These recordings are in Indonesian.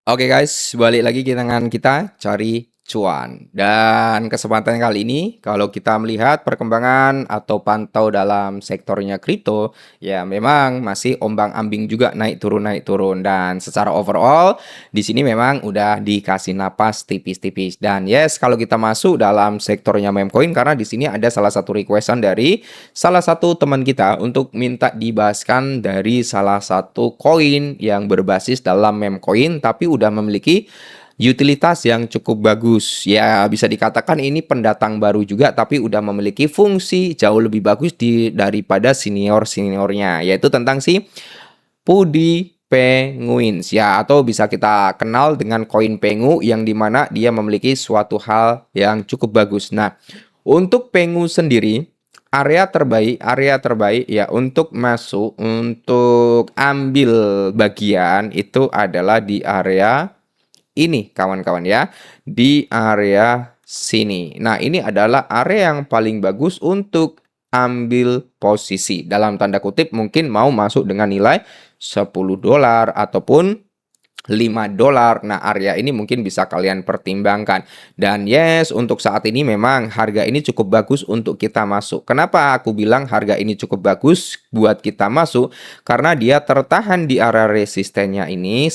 Oke guys, balik lagi dengan kita cari cuan. Dan kesempatan kali ini, kalau kita melihat perkembangan atau pantau dalam sektornya kripto, ya memang masih ombang-ambing juga naik turun naik turun. Dan secara overall, di sini memang udah dikasih napas tipis-tipis. Dan yes, kalau kita masuk dalam sektornya meme coin, karena di sini ada salah satu requestan dari salah satu teman kita untuk minta dibahaskan dari salah satu koin yang berbasis dalam meme coin tapi udah memiliki utilitas yang cukup bagus. Ya, bisa dikatakan ini pendatang baru juga tapi udah memiliki fungsi jauh lebih bagus daripada senior-seniornya, yaitu tentang si Pudi Penguins ya, atau bisa kita kenal dengan koin Pengu yang dimana dia memiliki suatu hal yang cukup bagus. Nah, untuk Pengu sendiri, area terbaik ya untuk masuk, untuk ambil bagian itu adalah di area ini kawan-kawan ya, di area sini. Nah, ini adalah area yang paling bagus untuk ambil posisi. Dalam tanda kutip mungkin mau masuk dengan nilai $10 ataupun $5. Nah, area ini mungkin bisa kalian pertimbangkan. Dan yes, untuk saat ini memang harga ini cukup bagus untuk kita masuk. Kenapa aku bilang harga ini cukup bagus buat kita masuk? Karena dia tertahan di area resistennya ini,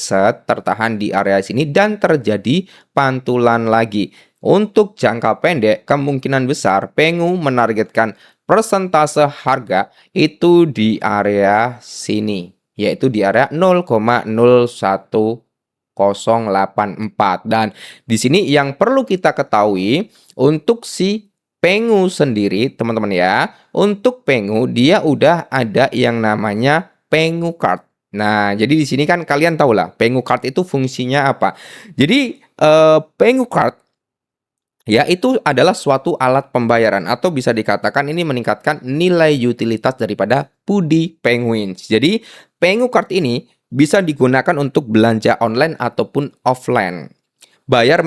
tertahan di area sini dan terjadi pantulan lagi. Untuk jangka pendek, kemungkinan besar Pengu menargetkan persentase harga itu di area sini, yaitu di area 0,01084. Dan di sini yang perlu kita ketahui untuk si Pengu sendiri, teman-teman ya. Untuk Pengu dia udah ada yang namanya Pengu Card. Nah, jadi di sini kan kalian tahu lah Pengu Card itu fungsinya apa. Jadi Pengu Card ya, itu adalah suatu alat pembayaran atau bisa dikatakan ini meningkatkan nilai utilitas daripada Pudi Penguins. Jadi, Pengu Card ini bisa digunakan untuk belanja online ataupun offline. Bayar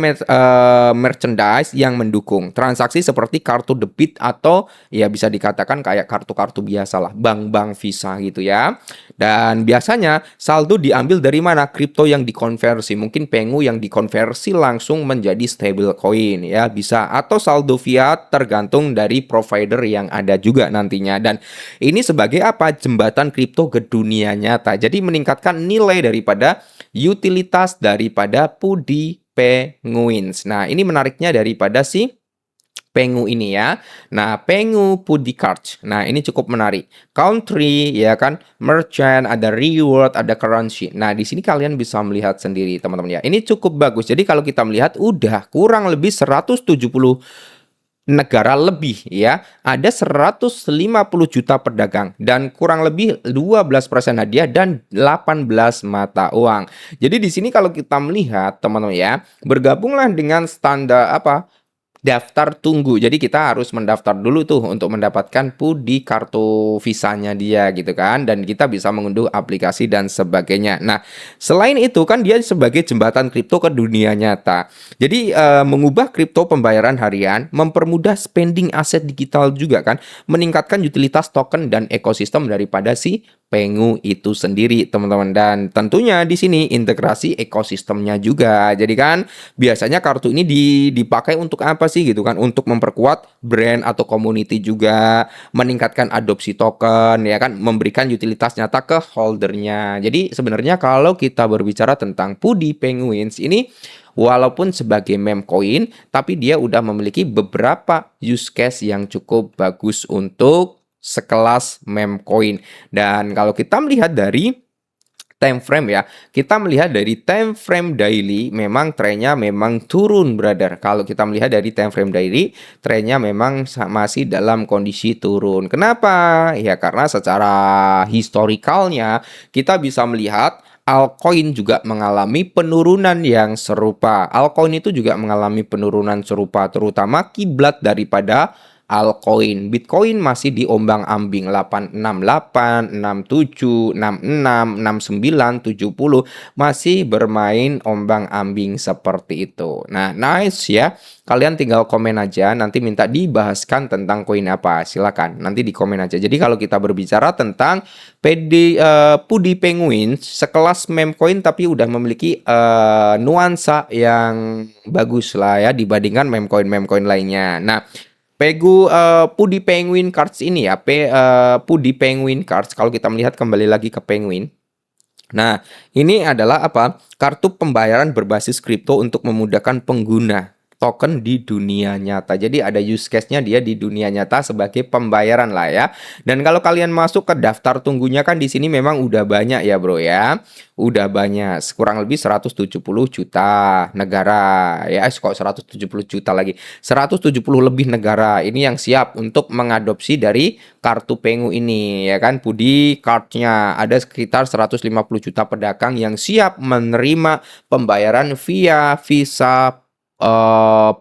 merchandise yang mendukung transaksi seperti kartu debit atau ya bisa dikatakan kayak kartu-kartu biasa lah, bank-bank Visa gitu ya. Dan biasanya saldo diambil dari mana? Kripto yang dikonversi, mungkin Pengu yang dikonversi langsung menjadi stable coin ya bisa, atau saldo fiat tergantung dari provider yang ada juga nantinya. Dan ini sebagai apa? Jembatan kripto ke dunia nyata. Jadi meningkatkan nilai daripada utilitas daripada Pudi Penguins. Nah, ini menariknya daripada si Pengu ini ya. Nah, Pengu Pudi Card. Nah, ini cukup menarik. Country ya kan, merchant, ada reward, ada currency. Nah, di sini kalian bisa melihat sendiri teman-teman ya. Ini cukup bagus. Jadi kalau kita melihat udah kurang lebih 170 negara lebih ya, ada 150 juta pedagang dan kurang lebih 12% hadiah dan 18 mata uang. Jadi di sini kalau kita melihat teman-teman ya, bergabunglah dengan standar apa? Daftar tunggu. Jadi kita harus mendaftar dulu tuh untuk mendapatkan di kartu visanya dia gitu kan. Dan kita bisa mengunduh aplikasi dan sebagainya. Nah, selain itu kan dia sebagai jembatan kripto ke dunia nyata. Jadi mengubah kripto pembayaran harian, mempermudah spending aset digital juga kan, meningkatkan utilitas token dan ekosistem daripada si Pengu itu sendiri, teman-teman. Dan tentunya di sini integrasi ekosistemnya juga. Jadi kan biasanya kartu ini dipakai untuk apa sih gitu kan? Untuk memperkuat brand atau community juga, meningkatkan adopsi token ya kan, memberikan utilitas nyata ke holdernya. Jadi sebenarnya kalau kita berbicara tentang Pudi Penguins ini, walaupun sebagai meme coin, tapi dia udah memiliki beberapa use case yang cukup bagus untuk sekelas meme coin. Dan kalau kita melihat dari time frame ya, kita melihat dari time frame daily memang trennya memang turun brother. Kalau kita melihat dari time frame daily, trennya memang masih dalam kondisi turun. Kenapa? Ya karena secara historikalnya kita bisa melihat altcoin juga mengalami penurunan yang serupa. Altcoin itu juga mengalami penurunan serupa, terutama kiblat daripada altcoin. Bitcoin masih diombang-ambing 868, 67, 66, 69, 70 masih bermain ombang-ambing seperti itu. Nah, nice ya. Kalian tinggal komen aja, nanti minta dibahaskan tentang koin apa. Silakan, nanti di komen aja. Jadi kalau kita berbicara tentang Pudi Penguin, sekelas meme coin tapi udah memiliki nuansa yang bagus lah ya dibandingkan meme coin lainnya. Nah, Pudi Penguin Cards ini ya, Pudi Penguin Cards, kalau kita melihat kembali lagi ke Penguin. Nah, ini adalah apa? Kartu pembayaran berbasis kripto untuk memudahkan pengguna token di dunia nyata. Jadi ada use case-nya dia di dunia nyata sebagai pembayaran lah ya. Dan kalau kalian masuk ke daftar tunggunya kan di sini memang udah banyak ya, Bro ya. Udah banyak, kurang lebih 170 juta negara. Ya, kok 170 juta lagi. 170 lebih negara ini yang siap untuk mengadopsi dari kartu Pengu ini ya kan. Pudi card-nya ada sekitar 150 juta pedagang yang siap menerima pembayaran via Visa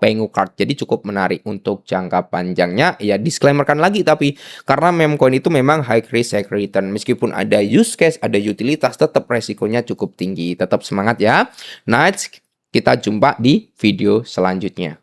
Pengu Card. Jadi cukup menarik untuk jangka panjangnya. Ya disclaimerkan lagi tapi karena meme coin itu memang high risk high return. Meskipun ada use case, ada utilitas, tetap resikonya cukup tinggi. Tetap semangat ya. Nice. Kita jumpa di video selanjutnya.